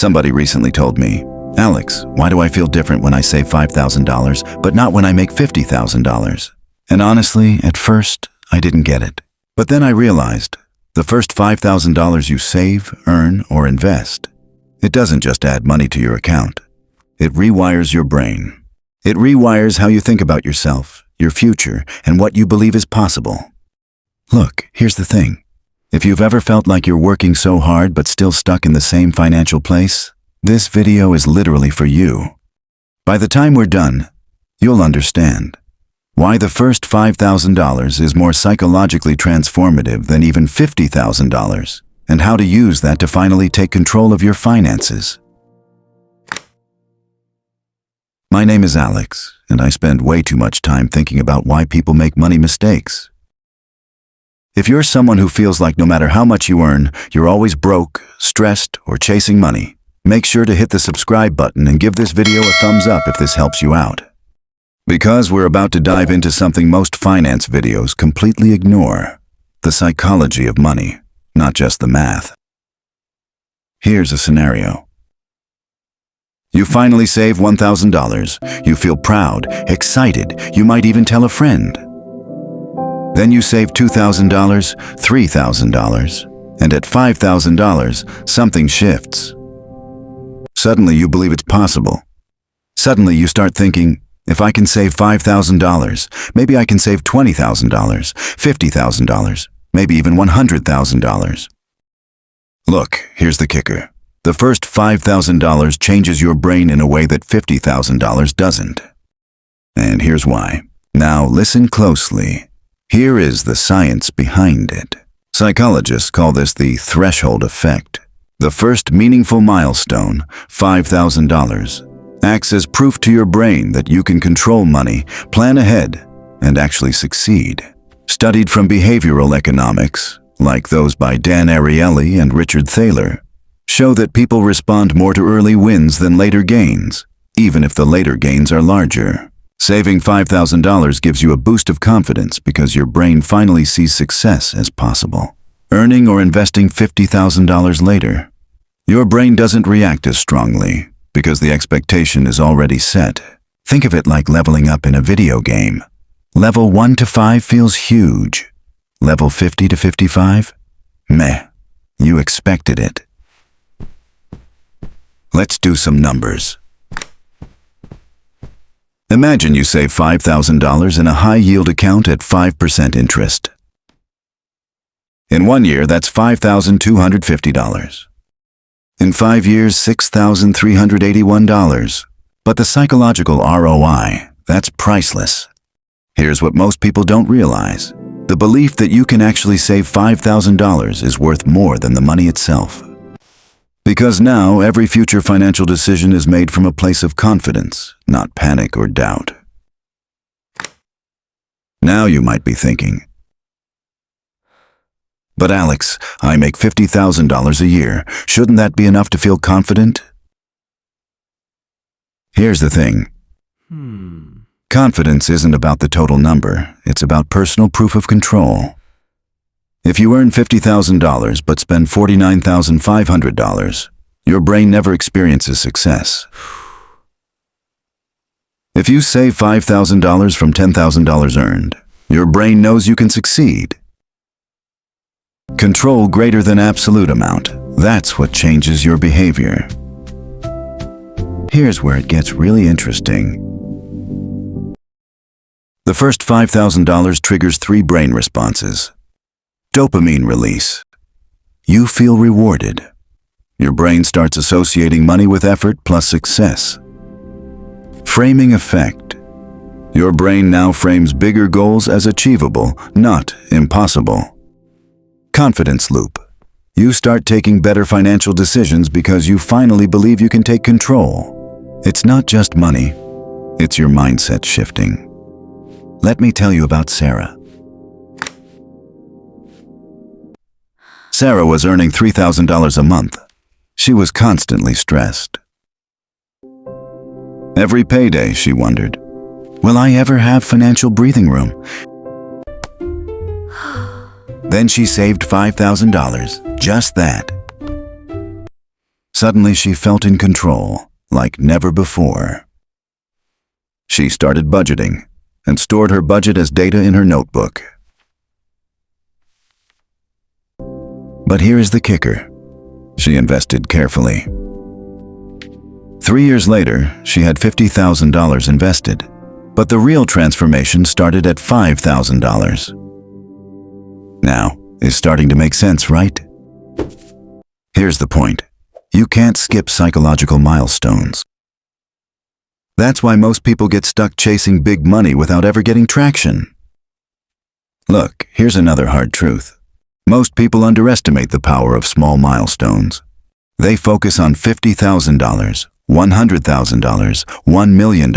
Somebody recently told me, "Alex, why do I feel different when I save $5,000, but not when I make $50,000? And honestly, at first, I didn't get it. But then I realized, the first $5,000 you save, earn, or invest, it doesn't just add money to your account. It rewires your brain. It rewires how you think about yourself, your future, and what you believe is possible. Look, here's the thing. If you've ever felt like you're working so hard but still stuck in the same financial place, this video is literally for you. By the time we're done, you'll understand why the first $5,000 is more psychologically transformative than even $50,000, and how to use that to finally take control of your finances. My name is Alex, and I spend way too much time thinking about why people make money mistakes. If you're someone who feels like no matter how much you earn, you're always broke, stressed, or chasing money, make sure to hit the subscribe button and give this video a thumbs up if this helps you out. Because we're about to dive into something most finance videos completely ignore: the psychology of money, not just the math. Here's a scenario. You finally save $1,000. You feel proud, excited, you might even tell a friend. Then you save $2,000, $3,000, and at $5,000, something shifts. Suddenly you believe it's possible. Suddenly you start thinking, if I can save $5,000, maybe I can save $20,000, $50,000, maybe even $100,000. Look, here's the kicker. The first $5,000 changes your brain in a way that $50,000 doesn't. And here's why. Now listen closely. Here is the science behind it. Psychologists call this the threshold effect. The first meaningful milestone, $5,000, acts as proof to your brain that you can control money, plan ahead, and actually succeed. Studied from behavioral economics, like those by Dan Ariely and Richard Thaler, show that people respond more to early wins than later gains, even if the later gains are larger. Saving $5,000 gives you a boost of confidence because your brain finally sees success as possible. Earning or investing $50,000 later, your brain doesn't react as strongly because the expectation is already set. Think of it like leveling up in a video game. Level 1 to 5 feels huge. Level 50 to 55? Meh. You expected it. Let's do some numbers. Imagine you save $5,000 in a high-yield account at 5% interest. In 1 year, that's $5,250. In 5 years, $6,381. But the psychological ROI, that's priceless. Here's what most people don't realize. The belief that you can actually save $5,000 is worth more than the money itself. Because now every future financial decision is made from a place of confidence, not panic or doubt. Now you might be thinking, "But Alex, I make $50,000 a year. Shouldn't that be enough to feel confident?" Here's the thing. Confidence isn't about the total number. It's about personal proof of control. If you earn $50,000 but spend $49,500, your brain never experiences success. If you save $5,000 from $10,000 earned, your brain knows you can succeed. Control greater than absolute amount. That's what changes your behavior. Here's where it gets really interesting. The first $5,000 triggers 3 brain responses. Dopamine release. You feel rewarded. Your brain starts associating money with effort plus success. Framing effect. Your brain now frames bigger goals as achievable, not impossible. Confidence loop. You start taking better financial decisions because you finally believe you can take control. It's not just money, it's your mindset shifting. Let me tell you about Sarah. Sarah was earning $3,000 a month. She was constantly stressed. Every payday, she wondered, will I ever have financial breathing room? Then she saved $5,000, just that. Suddenly she felt in control, like never before. She started budgeting and stored her budget as data in her notebook. But here is the kicker. She invested carefully. 3 years later, she had $50,000 invested, but the real transformation started at $5,000. Now, is starting to make sense, right? Here's the point. You can't skip psychological milestones. That's why most people get stuck chasing big money without ever getting traction. Look, here's another hard truth. Most people underestimate the power of small milestones. They focus on $50,000, $100,000, $1 million,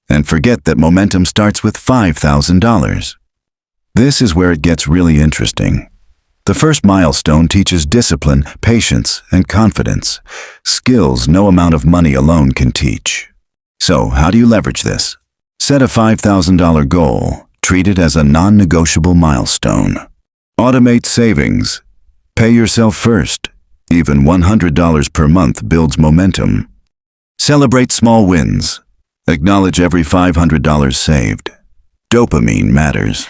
and forget that momentum starts with $5,000. This is where it gets really interesting. The first milestone teaches discipline, patience, and confidence, skills no amount of money alone can teach. So, how do you leverage this? Set a $5,000 goal. Treat it as a non-negotiable milestone. Automate savings. Pay yourself first. Even $100 per month builds momentum. Celebrate small wins. Acknowledge every $500 saved. Dopamine matters.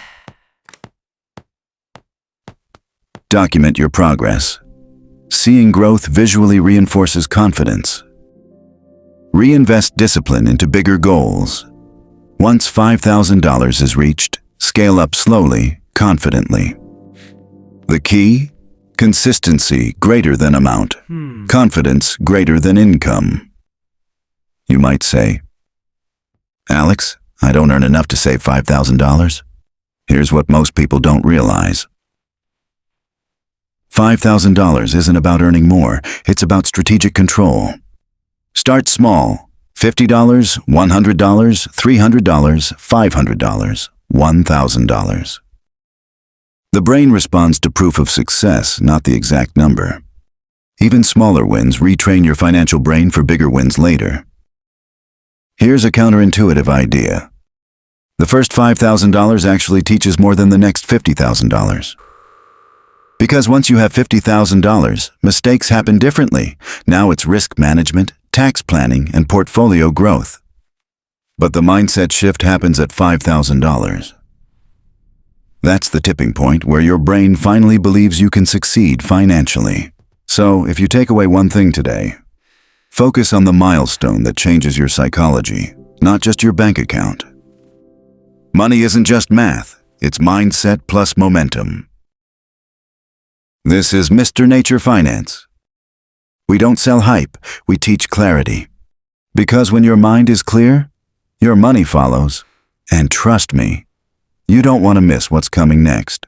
Document your progress. Seeing growth visually reinforces confidence. Reinvest discipline into bigger goals. Once $5,000 is reached, scale up slowly, confidently. The key? Consistency greater than amount. Confidence greater than income. You might say, Alex, I don't earn enough to save $5,000. Here's what most people don't realize. $5,000 isn't about earning more, it's about strategic control. Start small. $50, $100, $300, $500, $1,000. The brain responds to proof of success, not the exact number. Even smaller wins retrain your financial brain for bigger wins later. Here's a counterintuitive idea. The first $5,000 actually teaches more than the next $50,000. Because once you have $50,000, mistakes happen differently. Now it's risk management, tax planning, and portfolio growth. But the mindset shift happens at $5,000. That's the tipping point where your brain finally believes you can succeed financially. So, if you take away one thing today, focus on the milestone that changes your psychology, not just your bank account. Money isn't just math, it's mindset plus momentum. This is Mr. Nature Finance. We don't sell hype, we teach clarity. Because when your mind is clear, your money follows. And trust me, you don't want to miss what's coming next.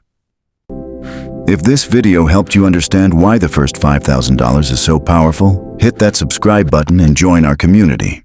If this video helped you understand why the first $5,000 is so powerful, hit that subscribe button and join our community.